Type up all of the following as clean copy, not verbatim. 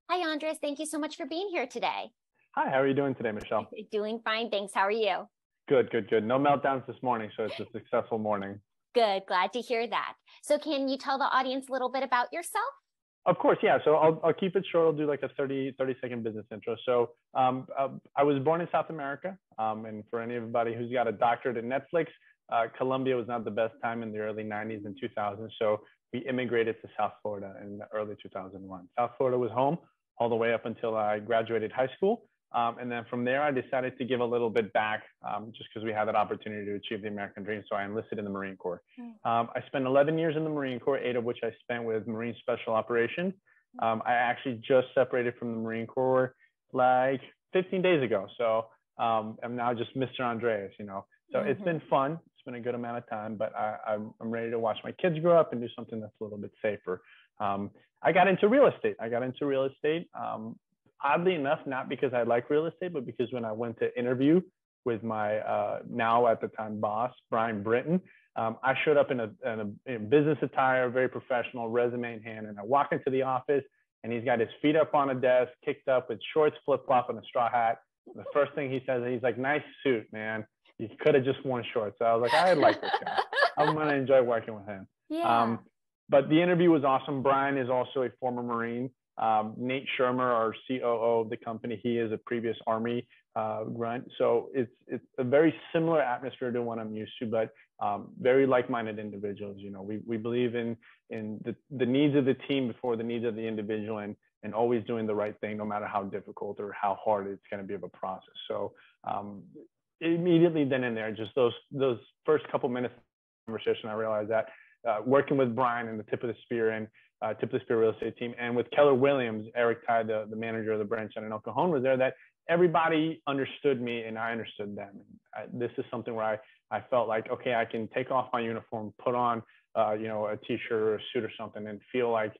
Hi, Andres. Thank you so much for being here today. Hi, how are you doing today, Michelle? Doing fine, thanks. How are you? Good, good, good. No meltdowns this morning, so it's a successful morning. Good. Glad to hear that. So, can you tell the audience a little bit about yourself? Of course, yeah. So I'll keep it short. I'll do like a 30-second business intro. So I was born in South America. And for anybody who's got a doctorate in Netflix, Colombia was not the best time in the early 90s and 2000s. So we immigrated to South Florida in the early 2001. South Florida was home all the way up until I graduated high school. And then from there, I decided to give a little bit back just because we had that opportunity to achieve the American dream. So I enlisted in the Marine Corps. I spent 11 years in the Marine Corps, 8 of which I spent with Marine Special Operations. I actually just separated from the Marine Corps like 15 days ago. So I'm now just Mr. Andreas, you know. So it's been fun. It's been a good amount of time, but I'm ready to watch my kids grow up and do something that's a little bit safer. I got into real estate. Oddly enough, not because I like real estate, but because when I went to interview with my now at the time boss, Brian Britton, I showed up in business attire, very professional, resume in hand, and I walked into the office and he's got his feet up on a desk, kicked up with shorts, flip-flop, and a straw hat. The first thing he says, he's like, "Nice suit, man. You could have just worn shorts." So I was like, "I like this guy. I'm going to enjoy working with him." Yeah. But the interview was awesome. Brian is also a former Marine. Nate Shermer, our COO of the company, he is a previous Army grunt. So it's a very similar atmosphere to what I'm used to, but very like-minded individuals. You know, we believe in the needs of the team before the needs of the individual, and always doing the right thing, no matter how difficult or how hard it's going to be of a process. So immediately then and there, just those first couple minutes of conversation, I realized that working with Brian and the Tip of the Spear and Tip of the Spear real estate team, and with Keller Williams, Eric Ty, the manager of the branch in El Cajon, was there, that everybody understood me and I understood them. This is something where I felt like, okay, I can take off my uniform, put on a t-shirt or a suit or something, and feel like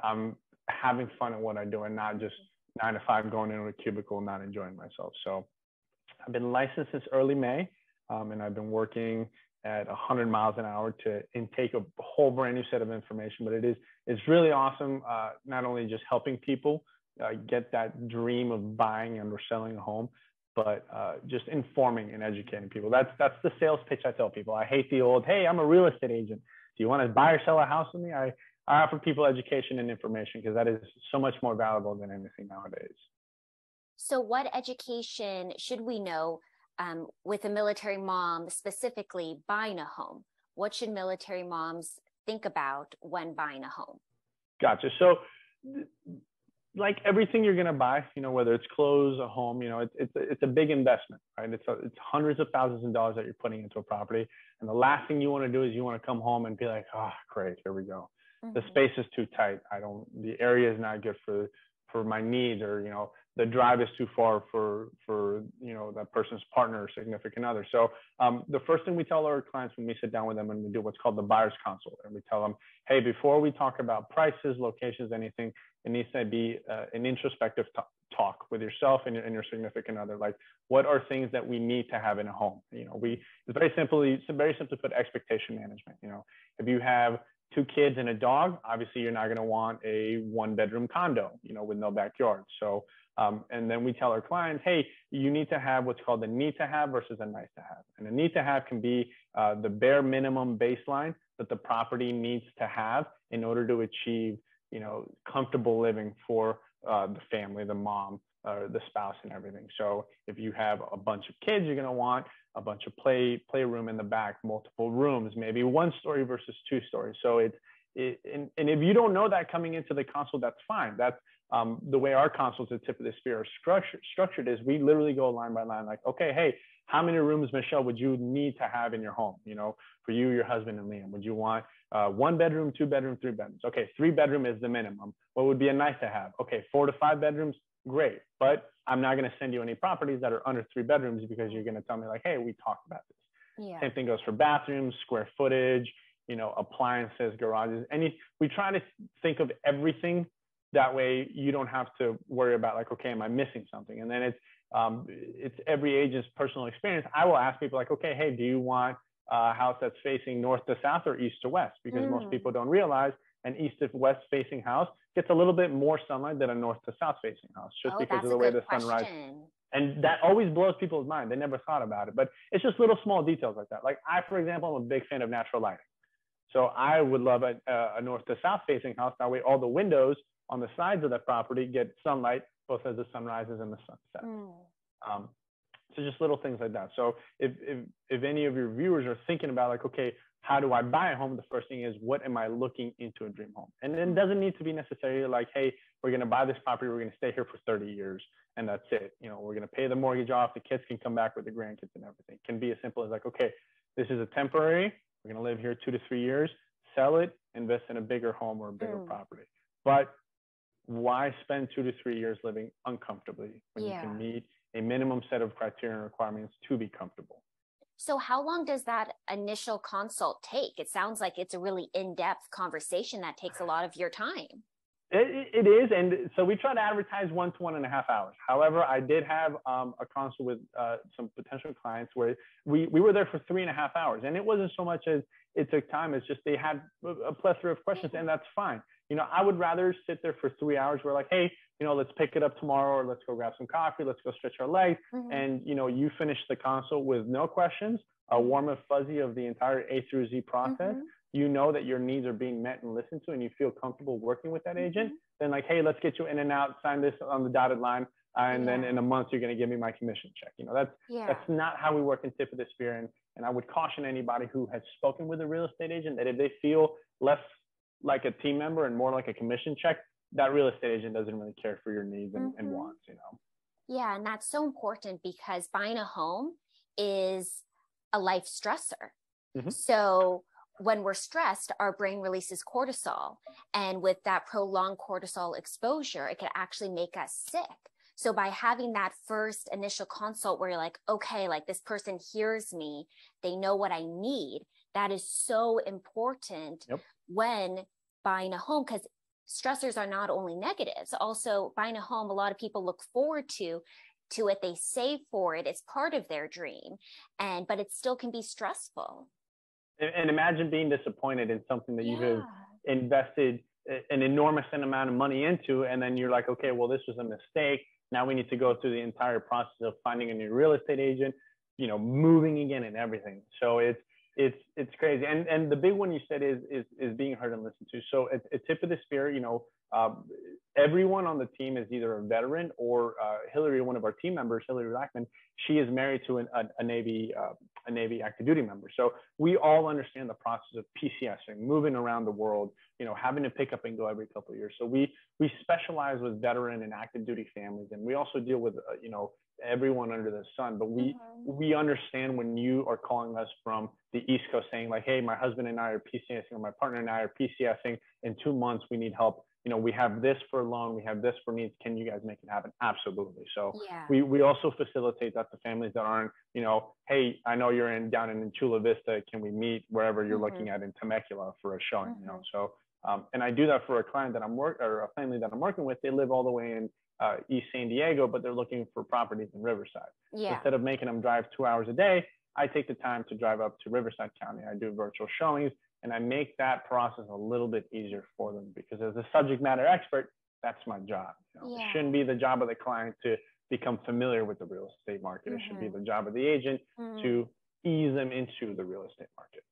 I'm having fun at what I do and not just 9 to 5 going into a cubicle and not enjoying myself. So I've been licensed since early May, and I've been working at 100 miles an hour to intake a whole brand new set of information. But it's really awesome, not only just helping people get that dream of buying and or selling a home, but just informing and educating people. That's the sales pitch I tell people. I hate the old, "Hey, I'm a real estate agent. Do you want to buy or sell a house with me?" I offer people education and information because that is so much more valuable than anything nowadays. So, what education should we know with a military mom specifically buying a home? What should military moms think about when buying a home? Gotcha. So like everything you're going to buy, you know, whether it's clothes, a home, you know, it's a big investment, right? It's hundreds of thousands of dollars that you're putting into a property. And the last thing you want to do is you want to come home and be like, "Oh, great, here we go. The space is too tight. The area is not good for my needs," or, you know, the drive is too far for you know, that person's partner or significant other. So the first thing we tell our clients when we sit down with them and we do what's called the buyer's consult, and we tell them, "Hey, before we talk about prices, locations, anything, it needs to be an introspective talk with yourself and your significant other. Like, what are things that we need to have in a home?" You know, it's very simply put, expectation management. You know, if you have 2 kids and a dog, obviously you're not going to want a 1-bedroom condo, you know, with no backyard. So, and then we tell our clients, "Hey, you need to have what's called a need to have versus a nice to have." And a need to have can be the bare minimum baseline that the property needs to have in order to achieve, you know, comfortable living for the family, the mom, the spouse, and everything. So if you have a bunch of kids, you're going to want a bunch of playroom in the back, multiple rooms, maybe 1 story versus 2 stories. So and if you don't know that coming into the console, that's fine. That's the way our consoles at Tip of the Spear are structured is we literally go line by line, like, "Okay, hey, how many rooms, Michelle, would you need to have in your home? You know, for you, your husband, and Liam, would you want 1 bedroom, 2 bedroom, 3 bedrooms? Okay, 3 bedroom is the minimum. What would be a nice to have? Okay, 4 to 5 bedrooms, great. But I'm not going to send you any properties that are under 3 bedrooms because you're going to tell me like, "Hey, we talked about this." Yeah. Same thing goes for bathrooms, square footage, you know, appliances, garages. We try to think of everything. That way you don't have to worry about like, "Okay, am I missing something?" And then it's every agent's personal experience. I will ask people like, "Okay, hey, do you want a house that's facing north to south or east to west?" Because most people don't realize, an east to west facing house gets a little bit more sunlight than a north to south facing house, just Oh, because that's of a the way good the sun rises. question. And that always blows people's mind. They never thought about it, but it's just little small details like that. Like I, for example, I'm a big fan of natural lighting. So I would love a north to south facing house. That way all the windows on the sides of the property get sunlight both as the sun rises and the sun sets. So just little things like that. So if any of your viewers are thinking about like, okay, how do I buy a home? The first thing is, what am I looking into a dream home? And it doesn't need to be necessarily like, hey, we're going to buy this property, we're going to stay here for 30 years, and that's it. You know, we're going to pay the mortgage off, the kids can come back with the grandkids and everything. It can be as simple as like, okay, this is a temporary, we're going to live here 2 to 3 years, sell it, invest in a bigger home or a bigger property. But why spend 2 to 3 years living uncomfortably when you can meet a minimum set of criteria and requirements to be comfortable? So how long does that initial consult take? It sounds like it's a really in-depth conversation that takes a lot of your time. It is. And so we try to advertise 1 to 1.5 hours. However, I did have a consult with some potential clients where we were there for 3.5 hours. And it wasn't so much as it took time. It's just they had a plethora of questions, and that's fine. You know, I would rather sit there for 3 hours. We're like, hey, you know, let's pick it up tomorrow, or let's go grab some coffee. Let's go stretch our legs. And, you know, you finish the consult with no questions, a warm and fuzzy of the entire A through Z process. You know that your needs are being met and listened to, and you feel comfortable working with that agent. Then like, hey, let's get you in and out, sign this on the dotted line. And then in a month, you're going to give me my commission check. You know, that's not how we work in tip of the spear. And I would caution anybody who has spoken with a real estate agent that if they feel less like a team member and more like a commission check, that real estate agent doesn't really care for your needs and wants, you know? Yeah. And that's so important because buying a home is a life stressor. So when we're stressed, our brain releases cortisol. And with that prolonged cortisol exposure, it can actually make us sick. So by having that first initial consult where you're like, okay, like this person hears me, they know what I need, that is so important when buying a home, because stressors are not only negatives. Also, buying a home, a lot of people look forward to it. They save for it. It's part of their dream. But it still can be stressful. And imagine being disappointed in something that you have invested an enormous amount of money into, and then you're like, okay, well, this was a mistake. Now we need to go through the entire process of finding a new real estate agent, you know, moving again and everything. So it's crazy. And the big one you said is being heard and listened to. So at tip of the spear, you know, everyone on the team is either a veteran or Hillary, one of our team members, Hillary Lackman, she is married to a Navy active duty member. So we all understand the process of PCSing, moving around the world, you know, having to pick up and go every couple of years. So we specialize with veteran and active duty families, and we also deal with you know, everyone under the sun. But we understand when you are calling us from the East Coast saying like, hey, my husband and I are PCSing, or my partner and I are PCSing, in 2 months we need help. You know, we have this for a loan, we have this for needs. Can you guys make it happen? Absolutely. So we also facilitate that to families that aren't, you know, hey, I know you're down in Chula Vista. Can we meet wherever you're looking at in Temecula for a showing? You know, so and I do that for a client that or a family that I'm working with. They live all the way in East San Diego, but they're looking for properties in Riverside. Instead of making them drive 2 hours a day, I take the time to drive up to Riverside County. I do virtual showings, and I make that process a little bit easier for them, because as a subject matter expert, that's my job. You know? It shouldn't be the job of the client to become familiar with the real estate market. It should be the job of the agent to ease them into the real estate market.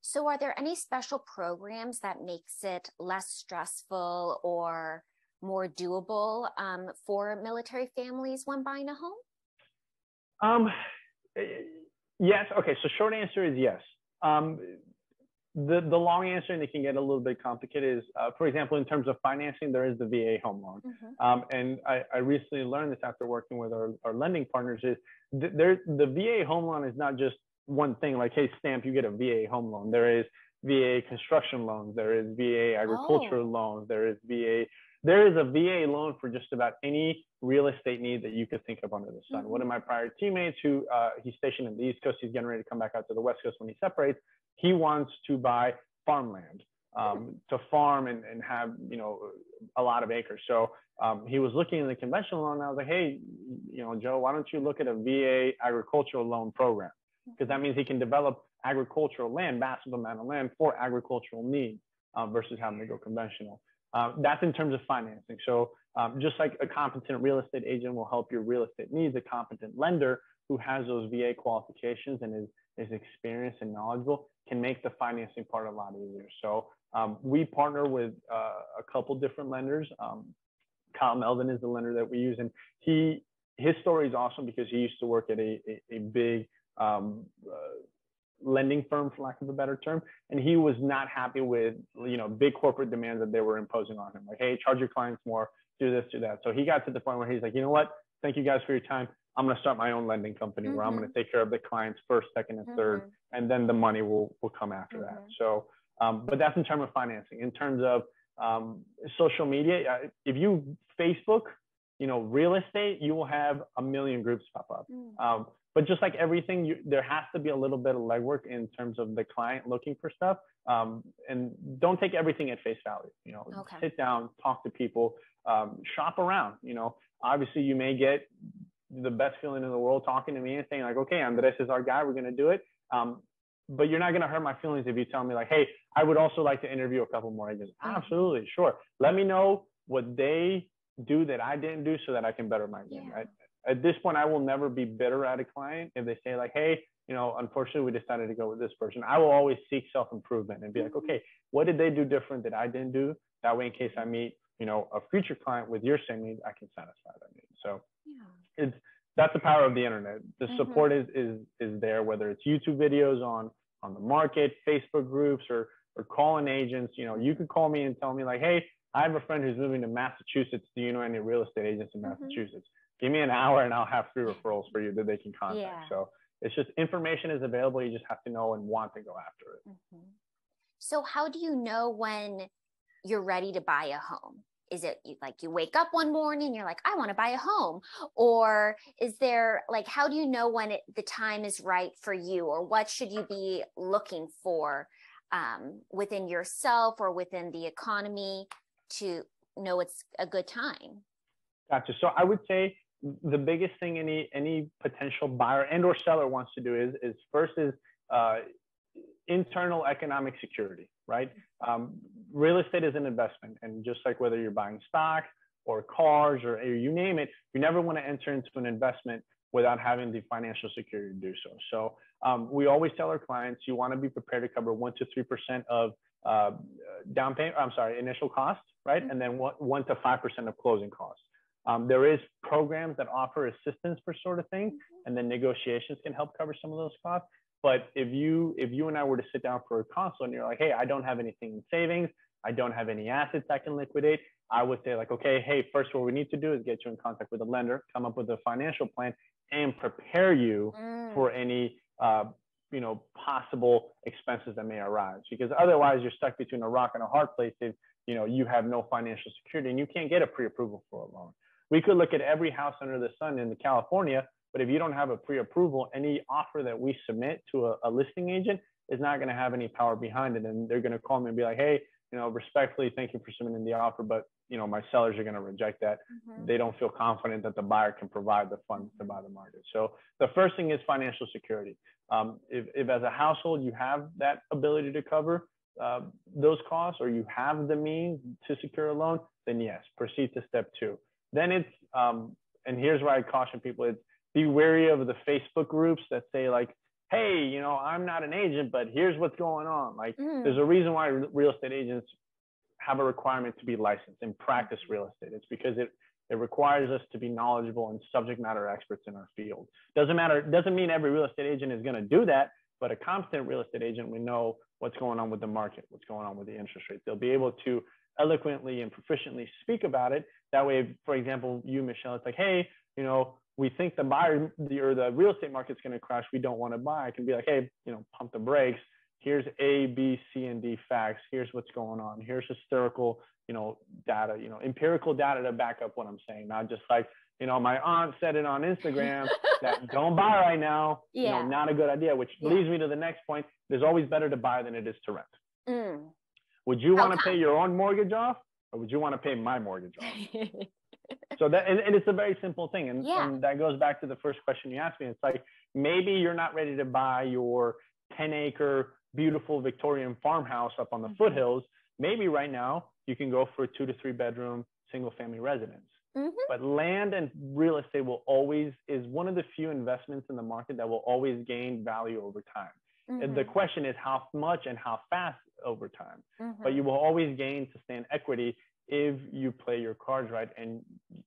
So are there any special programs that makes it less stressful or more doable for military families when buying a home? Yes. Okay. So short answer is yes. The long answer, and it can get a little bit complicated, is, for example, in terms of financing, there is the VA home loan. And I recently learned this after working with our lending partners, is the VA home loan is not just one thing like, hey, Stamp, you get a VA home loan. There is VA construction loans. There is VA agricultural loans. There is a VA loan for just about any real estate need that you could think of under the sun. One of my prior teammates who he's stationed in the East Coast, he's getting ready to come back out to the West Coast when he separates. He wants to buy farmland to farm and have, you know, a lot of acres. So he was looking in the conventional loan, and I was like, hey, you know, Joe, why don't you look at a VA agricultural loan program? Because that means he can develop agricultural land, massive amount of land for agricultural needs. versus having to go conventional. That's in terms of financing. So just like a competent real estate agent will help your real estate needs, a competent lender who has those VA qualifications and is experienced and knowledgeable can make the financing part a lot easier. So we partner with a couple different lenders. Kyle Melvin is the lender that we use, and his story is awesome because he used to work at a big lending firm, for lack of a better term, and he was not happy with big corporate demands that they were imposing on him, like, hey, charge your clients more, do this, do that. So he got to the point where he's like, you know what, thank you guys for your time. I'm going to start my own lending company where I'm going to take care of the clients first, second, and third, and then the money will come after that. So, but that's in terms of financing. In terms of social media, if you Facebook, real estate, you will have a million groups pop up. But just like everything, there has to be a little bit of legwork in terms of the client looking for stuff. And don't take everything at face value. Sit down, talk to people, shop around. Obviously, you may get the best feeling in the world talking to me and saying like, okay, Andres is our guy, we're going to do it. But you're not going to hurt my feelings if you tell me like, hey, I would also like to interview a couple more agents. Absolutely, sure. Let me know what they do that I didn't do so that I can better my game. At this point, I will never be bitter at a client if they say like, hey, unfortunately, we decided to go with this person. I will always seek self-improvement and be like, okay, what did they do different that I didn't do? That way, in case I meet, a future client with your same needs, I can satisfy that need. So that's the power of the internet. The support is there, whether it's YouTube videos on the market, Facebook groups, or calling agents. You could call me and tell me like, hey, I have a friend who's moving to Massachusetts. Do you know any real estate agents in Massachusetts? Give me an hour and I'll have 3 referrals for you that they can contact. So it's just information is available. You just have to know and want to go after it. So how do you know when you're ready to buy a home? Is it like you wake up one morning and you're like, I want to buy a home? Or is there like, how do you know when the time is right for you? Or what should you be looking for within yourself or within the economy to know it's a good time? Gotcha. So I would say the biggest thing any potential buyer and or seller wants to do is first internal economic security, right? Real estate is an investment, and just like whether you're buying stock or cars or you name it, you never want to enter into an investment without having the financial security to do so. So we always tell our clients you want to be prepared to cover 1 to 3% of initial costs, right? And then 1 to 5% of closing costs. There is programs that offer assistance for sort of things, and then negotiations can help cover some of those costs. But if you and I were to sit down for a consult and you're like, hey, I don't have anything in savings, I don't have any assets I can liquidate, I would say like, okay, hey, first what we need to do is get you in contact with a lender, come up with a financial plan, and prepare you for any possible expenses that may arise. Because otherwise, you're stuck between a rock and a hard place if you have no financial security and you can't get a pre-approval for a loan. We could look at every house under the sun in California, but if you don't have a pre-approval, any offer that we submit to a listing agent is not going to have any power behind it. And they're going to call me and be like, hey, respectfully, thank you for submitting the offer, but my sellers are going to reject that. They don't feel confident that the buyer can provide the funds to buy the market. So the first thing is financial security. If as a household you have that ability to cover those costs, or you have the means to secure a loan, then yes, proceed to step 2. Then it's, and here's where I caution people, it's be wary of the Facebook groups that say like, hey, I'm not an agent, but here's what's going on. Like there's a reason why real estate agents have a requirement to be licensed and practice real estate. It's because it requires us to be knowledgeable and subject matter experts in our field. Doesn't mean every real estate agent is going to do that, but a competent real estate agent will know what's going on with the market, what's going on with the interest rate. They'll be able to eloquently and proficiently speak about it. That way, for example, you, Michelle, it's like, hey, we think the buyer or the real estate market's going to crash. We don't want to buy. I can be like, hey, pump the brakes. Here's A, B, C, and D facts. Here's what's going on. Here's historical, data, empirical data to back up what I'm saying. Not just like, my aunt said it on Instagram that don't buy right now. Not a good idea, which leads me to the next point. There's always better to buy than it is to rent. Would you want to pay your own mortgage off, or would you want to pay my mortgage off? So that, and it's a very simple thing. And that goes back to the first question you asked me. It's like, maybe you're not ready to buy your 10-acre beautiful Victorian farmhouse up on the foothills, maybe right now you can go for a 2 to 3 bedroom single family residence. But land and real estate is one of the few investments in the market that will always gain value over time. And the question is how much and how fast over time. But you will always gain sustained equity if you play your cards right and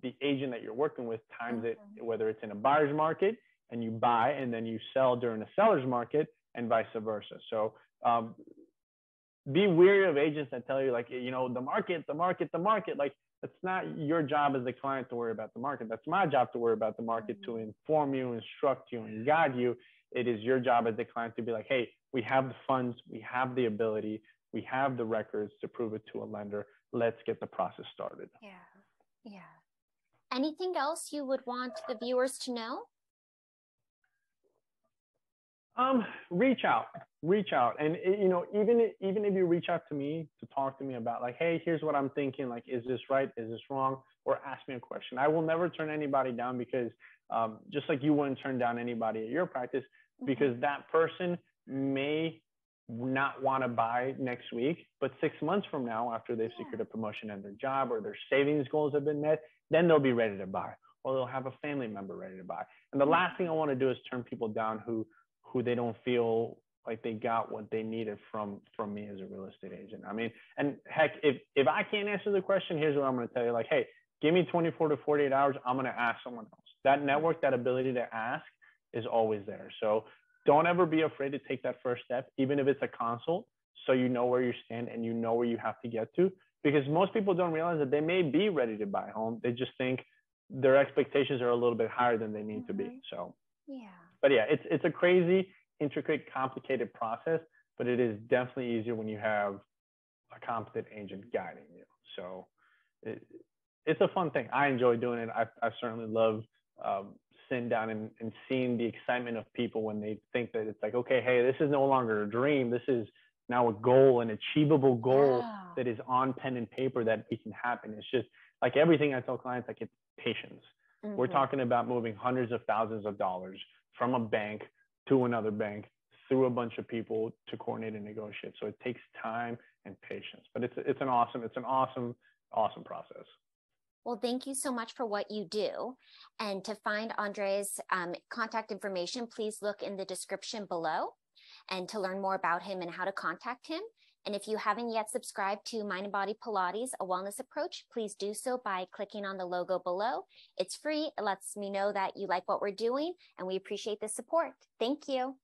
the agent that you're working with times it, whether it's in a buyer's market and you buy and then you sell during a seller's market and vice versa. So be wary of agents that tell you like, the market. Like, it's not your job as the client to worry about the market. That's my job to worry about the market, to inform you, instruct you, and guide you. It is your job as the client to be like, hey, we have the funds, we have the ability, we have the records to prove it to a lender. Let's get the process started. Yeah. Anything else you would want the viewers to know? Reach out. And, even if you reach out to me to talk to me about like, hey, here's what I'm thinking. Like, is this right? Is this wrong? Or ask me a question. I will never turn anybody down because just like you wouldn't turn down anybody at your practice, because that person may not want to buy next week, but 6 months from now, after they've secured a promotion in their job or their savings goals have been met, then they'll be ready to buy, or they'll have a family member ready to buy. And the last thing I want to do is turn people down who they don't feel like they got what they needed from me as a real estate agent. I mean, and heck, if I can't answer the question, here's what I'm going to tell you. Like, hey, give me 24 to 48 hours. I'm going to ask someone else. That network, that ability to ask is always there. So don't ever be afraid to take that first step, even if it's a consult, so you know where you stand and you know where you have to get to. Because most people don't realize that they may be ready to buy a home. They just think their expectations are a little bit higher than they need to be. So, but yeah, it's a crazy, intricate, complicated process, but it is definitely easier when you have a competent agent guiding you. So it's a fun thing. I enjoy doing it. I certainly love sitting down and seeing the excitement of people when they think that it's like, okay, hey, this is no longer a dream. This is now a goal, an achievable goal that is on pen and paper that it can happen. It's just like everything I tell clients, like, it's patience. We're talking about moving hundreds of thousands of dollars from a bank to another bank through a bunch of people to coordinate and negotiate. So it takes time and patience, but it's an awesome process. Well, thank you so much for what you do. And to find Andreas' contact information, please look in the description below, and to learn more about him and how to contact him. And if you haven't yet subscribed to Mind and Body Pilates, a wellness approach, please do so by clicking on the logo below. It's free. It lets me know that you like what we're doing, and we appreciate the support. Thank you.